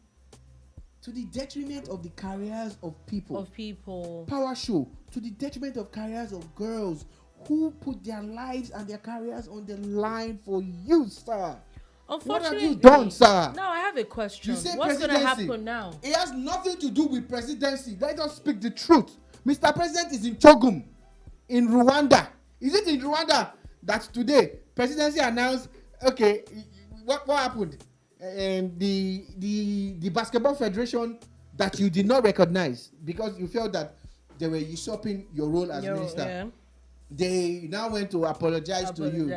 S2: to the detriment of the careers of people. Power Show, to the detriment of careers of girls who put their lives and their careers on the line for you, sir.
S1: Unfortunately,
S2: what have you done, sir?
S1: Now I have a question.
S2: You say
S1: what's going to happen now?
S2: It has nothing to do with presidency. Let us speak the truth. Mr. President is in Chogum, in Rwanda. Is it in Rwanda that today presidency announced, okay, what happened? The basketball federation that you did not recognize because you felt that they were usurping your role as minister. Yeah. They now went to apologize to you,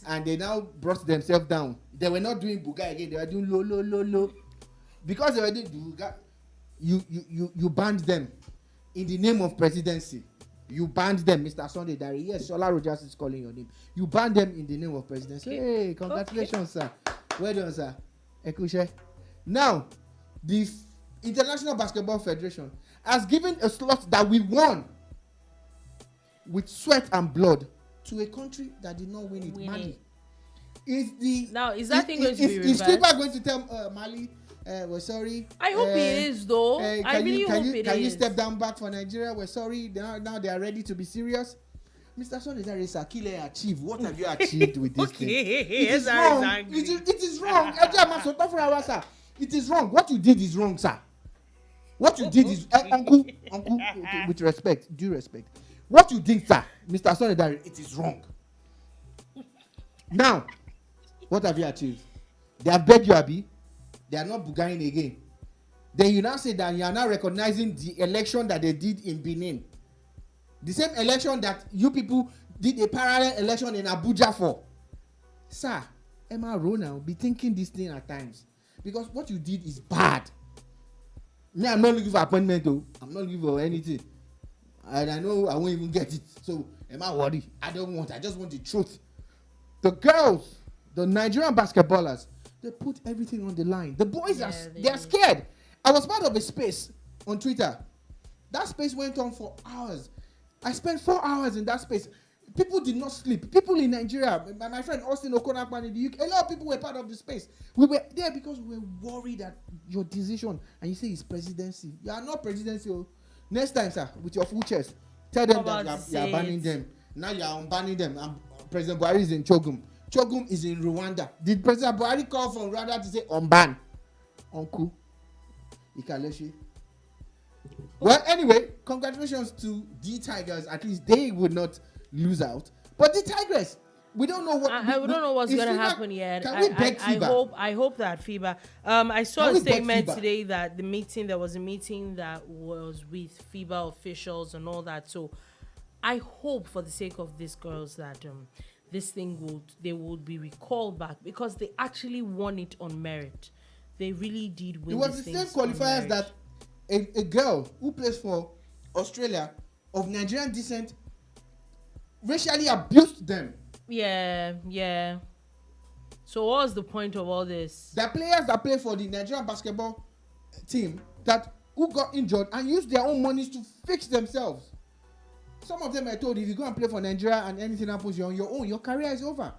S2: and they now brought themselves down. They were not doing buga again. They were doing lo. Because they were doing buga, you banned them in the name of presidency. You banned them, Mr. Sundaydare. Yes, Shola Rogers is calling your name. You banned them in the name of presidency. Hey, congratulations, sir. Well done, sir. Ekushe. Now, the International Basketball Federation has given a slot that we won with sweat and blood to a country that did not win it, Mali. Is
S1: that thing going to be reversed?
S2: Is FIFA going to tell Mali, we're sorry?
S1: I hope it is, though. I really hope it is.
S2: Can you step down back for Nigeria? We're sorry. Now they are ready to be serious. Mr. Sundaydare, Sakile achieved. What have you achieved with this thing? It is wrong. It is wrong. It is wrong. What you did is wrong, sir. What you did is, uncle, okay, with respect, due respect. What you did, sir, Mr. Sundaydare, it is wrong. Now, what have you achieved? They have begged you, Abi. They are not bugaing again. Then you now say that you are now recognizing the election that they did in Benin. The same election that you people did a parallel election in Abuja for. Sir, Emma Rona be thinking this thing at times. Because what you did is bad. Me, I'm not looking for appointment, though. I'm not looking for anything. And I know I won't even get it. So, am I worried? I just want the truth. The girls, the Nigerian basketballers, they put everything on the line. The boys they're scared. I was part of a space on Twitter. That space went on for hours. I spent 4 hours in that space. People did not sleep. People in Nigeria, my friend Austin Okonakpan in the UK, a lot of people were part of the space. We were there because we were worried that your decision, and you say it's presidency. You are not presidency. Next time, sir, with your full chest, tell them that you are banning them. Now you are unbanning them. And President Buhari is in Chogum. Chogum is in Rwanda. Did President Buhari call from Rwanda to say unban? Uncle Ikaleshi. Well, anyway, congratulations to the Tigers. At least they would not lose out. But the Tigers, we don't know what.
S1: We don't know what's going to happen yet.
S2: Can we beg FIBA?
S1: I hope that FIBA. I saw a statement today that there was a meeting that was with FIBA officials and all that. So I hope, for the sake of these girls, that this thing they would be recalled back, because they actually won it on merit. They really did win. It was the same
S2: qualifiers that a girl who plays for Australia of Nigerian descent racially abused them.
S1: Yeah. So what's the point of all this?
S2: The players that play for the Nigerian basketball team who got injured and used their own monies to fix themselves. Some of them are told, if you go and play for Nigeria and anything happens, you're on your own. Your career is over.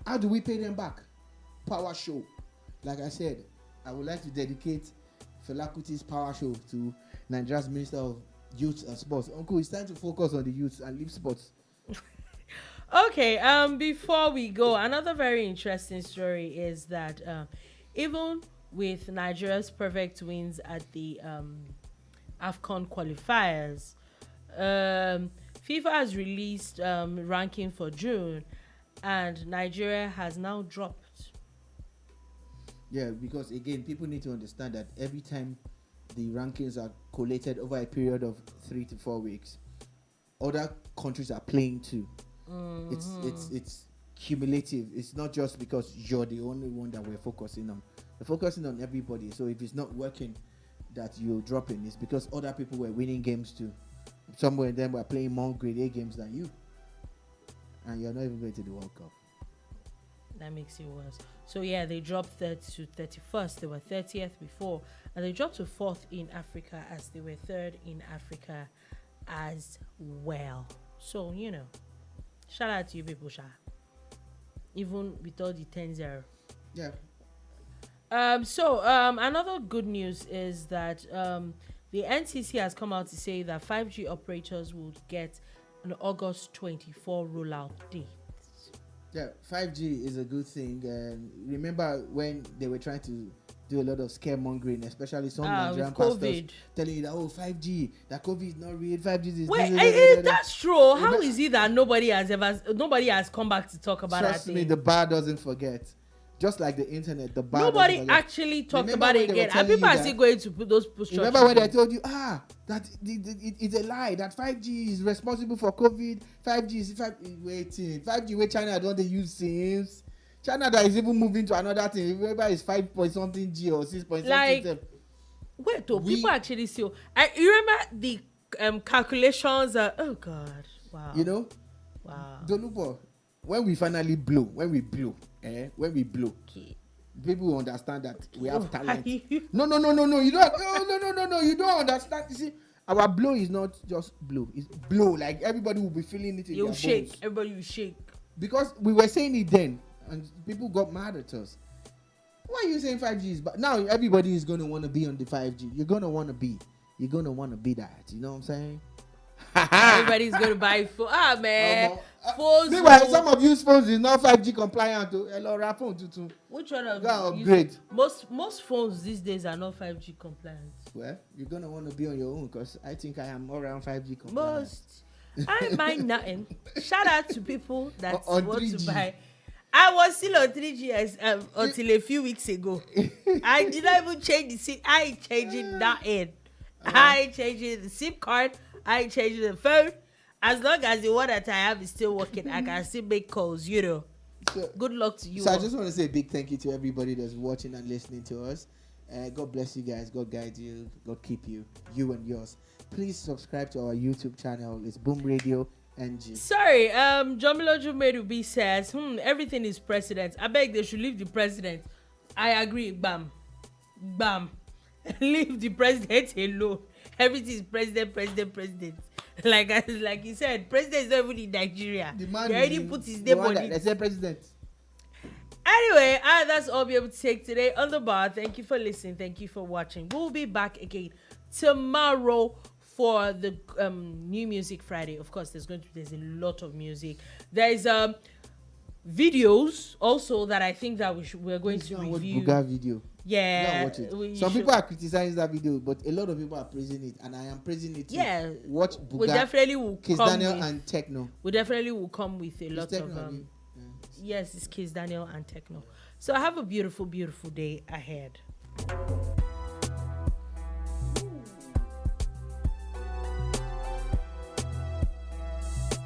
S2: How do we pay them back? Power show. Like I said, I would like to dedicate Fela Kuti's Power Show to Nigeria's Minister of Youth and Sports. Uncle, it's time to focus on the youth and leave sports.
S1: Okay, before we go, another very interesting story is that even with Nigeria's perfect wins at the AFCON qualifiers, FIFA has released ranking for June, and Nigeria has now dropped.
S2: Yeah, because again, people need to understand that every time the rankings are collated over a period of 3 to 4 weeks, other countries are playing too. It's cumulative. It's not just because you're the only one that we're focusing on. We're focusing on everybody. So if it's not working, that you're dropping, it's because other people were winning games too. Some of them were playing more grade A games than you, and you're not even going to the World Cup.
S1: That makes it worse. So yeah, they dropped third to 31st. They were 30th before, and they dropped to 4th in Africa, as they were 3rd in Africa as well. So shout out to you people, Sha. Even with all the 10-0.
S2: Yeah.
S1: Another good news is that the NCC has come out to say that 5G operators will get an August 24 rollout date.
S2: Yeah, 5G is a good thing. Remember when they were trying to do a lot of scaremongering, especially some Nigerian pastors telling you that 5G, that COVID is not real, 5G is...
S1: Wait, that's true. How is it that nobody has come back to talk about that?
S2: Trust me, the bar doesn't forget. Just like the internet, the bar
S1: nobody actually talked about it again, and people are still going to put those push.
S2: Remember when they told you that it's a lie, that 5G is responsible for COVID? 5G is 5G where China don't they use since China that is even moving to another thing. Remember it's 5 point something G or 6 point something.
S1: People actually still. You remember the calculations? Oh God! Wow. Wow.
S2: Donubo, when we finally blow, when we blow, okay, people will understand that we have talent. No, you don't. No, you don't understand. You see, our blow is not just blow; it's blow. Like everybody will be feeling it in their
S1: shake.
S2: bones.
S1: Everybody will shake. Because
S2: we were saying it then, and people got mad at us. Why are you saying 5G is? But now everybody is going to want to be on the 5G. You're going to want to be that. You know what I'm saying?
S1: Everybody's going to buy phone. Man. Phones.
S2: Meanwhile, some of you phones is not 5G compliant.
S1: Which one of
S2: you? Upgrade.
S1: Most phones these days are not 5G compliant.
S2: Well, you're going to want to be on your own, because I think I am around 5G compliant.
S1: I mind nothing. Shout out to people that
S2: on
S1: want
S2: 3G.
S1: To buy. I was still on 3G until a few weeks ago. I did not even change the SIM. I ain't changing nothing. I ain't changing the SIM card. I ain't changing the phone. As long as the one that I have is still working, I can still make calls, So, good luck to you.
S2: So I just want to say a big thank you to everybody that's watching and listening to us. God bless you guys. God guide you. God keep you. You and yours. Please subscribe to our YouTube channel. It's Boom Radio NG.
S1: Sorry, Jomilo Dumebi says, everything is president. I beg they should leave the president. I agree. Bam. Leave the president alone. Everything is president. Like you said, president is not even in Nigeria. He already put his name on it.
S2: They say president.
S1: Anyway, that's all we'll be able to take today on the bar. Thank you for listening. Thank you for watching. We'll be back again tomorrow for the New Music Friday. Of course, there's a lot of music. There's videos also that I think that we're going to review.
S2: Buga video.
S1: Yeah,
S2: watch it. Some people are criticizing that video, but a lot of people are praising it, and I am praising it too.
S1: Yeah,
S2: watch Buga.
S1: We definitely will
S2: Kiss
S1: come
S2: Daniel
S1: with,
S2: and Techno.
S1: We definitely will come with a lot
S2: Techno,
S1: of yes, it's Kiss Daniel and Techno. So have a beautiful, beautiful day ahead.